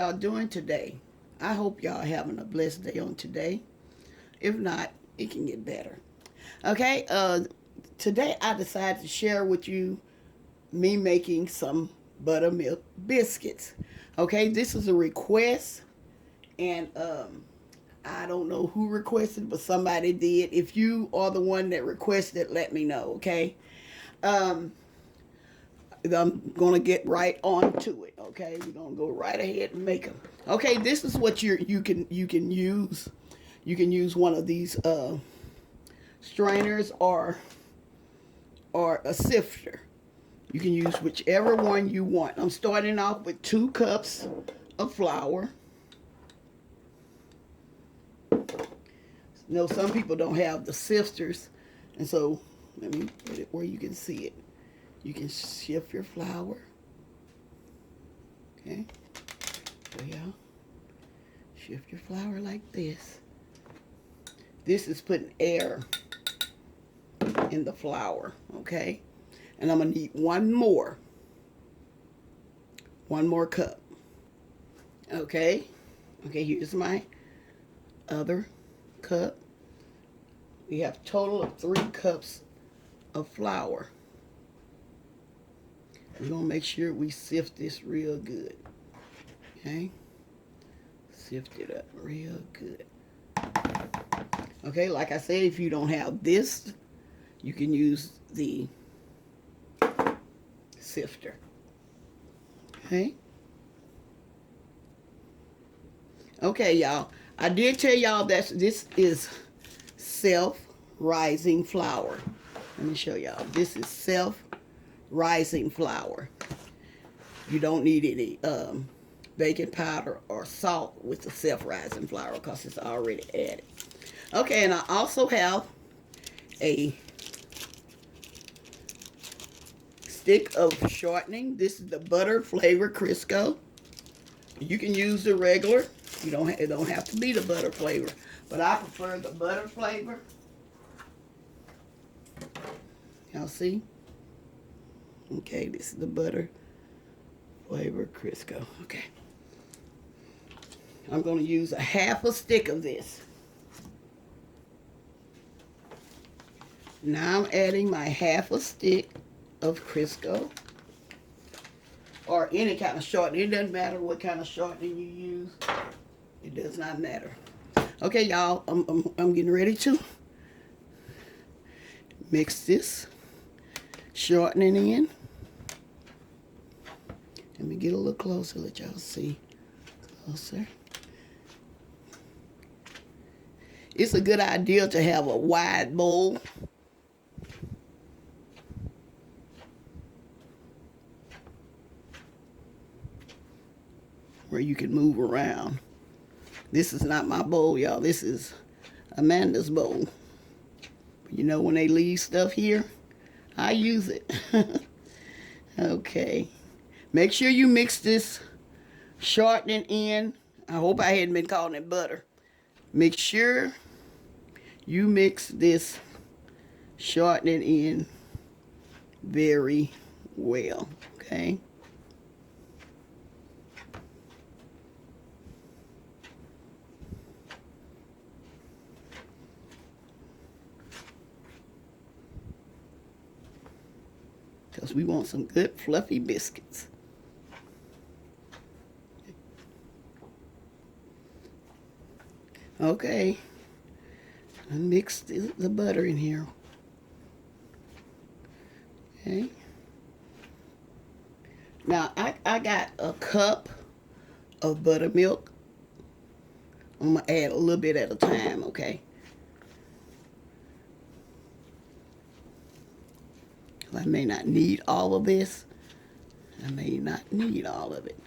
y'all doing today? I hope y'all having a blessed day on today. If not, it can get better. Okay, today I decided to share with you me making some buttermilk biscuits. Okay, this is a request, and I don't know who requested, but somebody did. If you are the one that requested, let me know. Okay, um, I'm gonna get right on to it. Okay, we're gonna go right ahead and make them. Okay, this is what you can use. You can use one of these strainers or a sifter. You can use whichever one you want. I'm starting off with 2 cups of flour. You know, some people don't have the sifters, and so let me put it where you can see it. You can shift your flour. Okay, so y'all shift your flour like this. This is putting air in the flour. Okay, and I'm gonna need one more cup. Okay, here's my other cup. We have a total of 3 cups of flour. We're gonna make sure we sift this real good. Okay, sift it up real good. Okay, like I said, if you don't have this, you can use the sifter. Okay. Okay, y'all. I did tell y'all that this is self-rising flour. Let me show y'all. This is self-rising flour. You don't need any baking powder or salt with the self-rising flour because it's already added. Okay, and I also have a stick of shortening. This is the butter flavor Crisco. You can use the regular. It don't have to be the butter flavor, but I prefer the butter flavor. Y'all see? Okay, this is the butter flavor Crisco. Okay, I'm going to use a half a stick of this. Now I'm adding my half a stick of Crisco, or any kind of shortening. It doesn't matter what kind of shortening you use. It does not matter. Okay, y'all, I'm getting ready to mix this shortening in. Let me get a little closer, let y'all see. Closer. It's a good idea to have a wide bowl. Where you can move around. This is not my bowl, y'all. This is Amanda's bowl. You know, when they leave stuff here, I use it. Okay. Make sure you mix this shortening in. I hope I hadn't been calling it butter. Make sure you mix this shortening in very well. Okay. Because we want some good fluffy biscuits. Okay, I mixed the butter in here. Okay. Now I got a cup of buttermilk. I'm gonna add a little bit at a time, okay? I may not need all of this. I may not need all of it.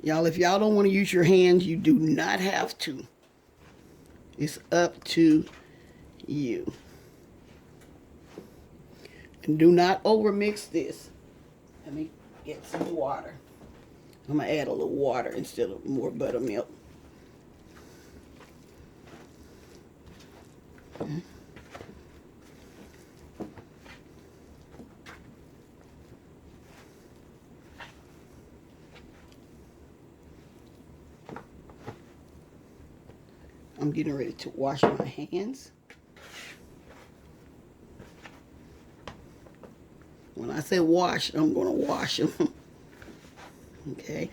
Y'all, if y'all don't want to use your hands, you do not have to. It's up to you. And do not overmix this. Let me get some water. I'm going to add a little water instead of more buttermilk. Okay. I'm getting ready to wash my hands. When I say wash, I'm going to wash them. Okay.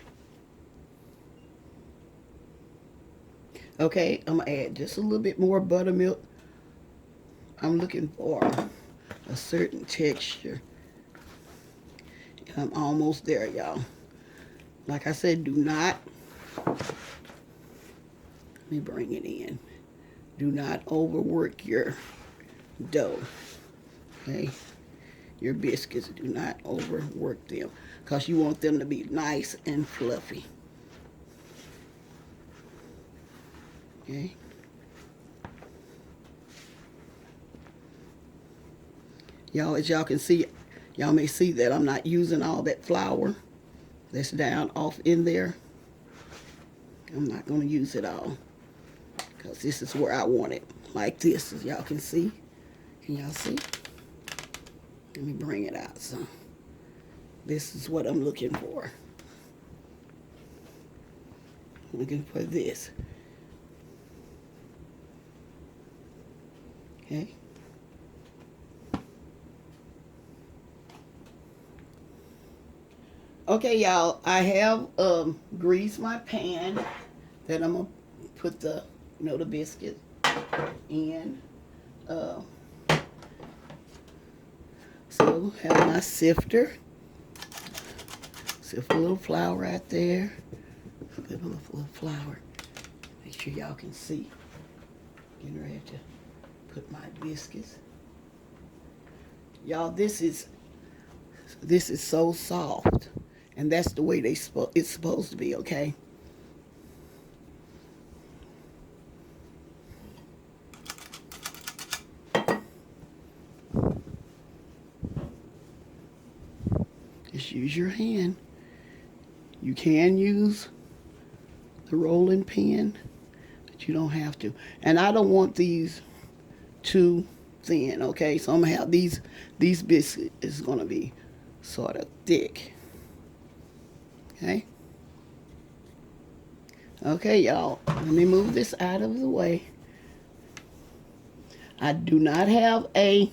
Okay, I'm going to add just a little bit more buttermilk. I'm looking for a certain texture. I'm almost there, y'all. Like I said, do not, let me bring it in. Do not overwork your dough, okay? Your biscuits, do not overwork them because you want them to be nice and fluffy, okay? Y'all, as y'all can see, y'all may see that I'm not using all that flour that's down off in there. I'm not going to use it all because this is where I want it, like this, as y'all can see. Can y'all see? Let me bring it out. So this is what I'm looking for. I'm looking for this. Okay. Okay, y'all, I have greased my pan that I'm gonna put the, the biscuit in. So have my sifter. Sift a little flour right there. A little flour. Make sure y'all can see. Getting ready to put my biscuits. Y'all, this is so soft, and that's the way it's supposed to be. Okay. Just use your hand. You can use the rolling pin, but you don't have to. And I don't want these too thin, okay? So I'm gonna have these biscuits is gonna be sort of thick. Okay? Okay, y'all. Let me move this out of the way. I do not have a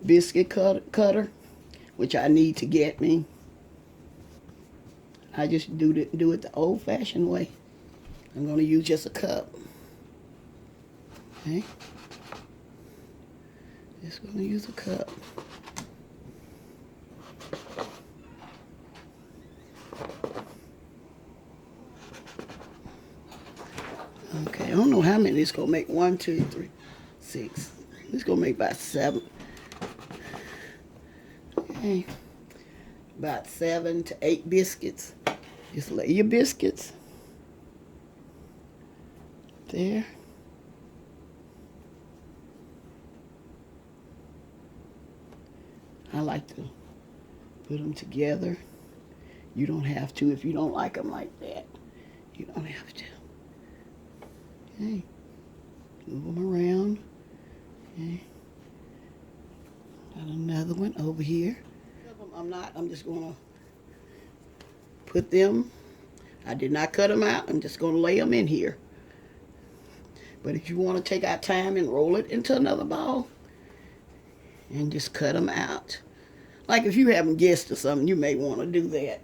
biscuit cutter, which I need to get me. I just do it the old-fashioned way. I'm going to use just a cup. Okay? Just going to use a cup. Okay, I don't know how many it's going to make. 1, 2, 3, 6. It's going to make about 7. Okay. About 7 to 8 biscuits. Just lay your biscuits there. I like to put them together. You don't have to if you don't like them like that. You don't have to. Okay. Move them around. Okay. Got another one over here. I'm just going to put them. I did not cut them out. I'm just going to lay them in here. But if you want to take our time and roll it into another ball and just cut them out. Like if you having guests or something, you may want to do that.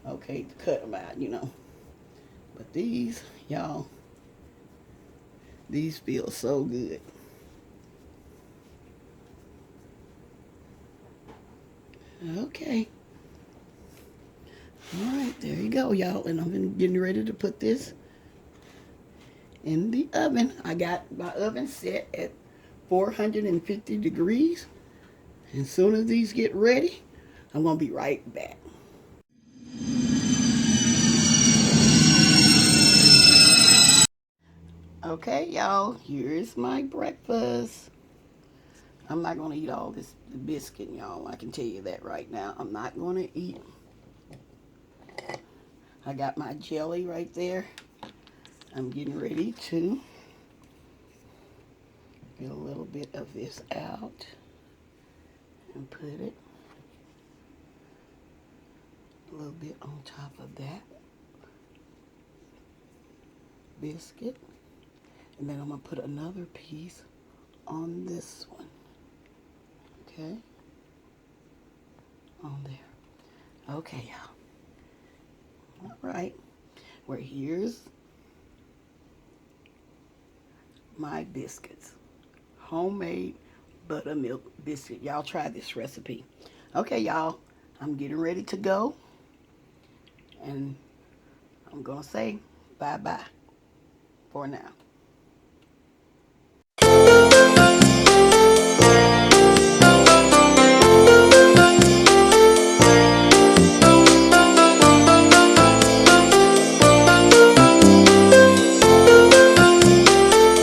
Okay, to cut them out. But these, y'all, these feel so good. Okay. All right, there you go, y'all. And I'm getting ready to put this in the oven. I got my oven set at 450 degrees. And as soon as these get ready, I'm going to be right back. Okay, y'all, here's my breakfast. I'm not going to eat all this biscuit, y'all. I can tell you that right now. I'm not going to eat. I got my jelly right there. I'm getting ready to get a little bit of this out and put it a little bit on top of that biscuit. And then I'm going to put another piece on this one. Okay. On there. Okay, y'all. All right. Well, here's my biscuits. Homemade buttermilk biscuit. Y'all try this recipe. Okay, y'all. I'm getting ready to go. And I'm going to say bye-bye for now.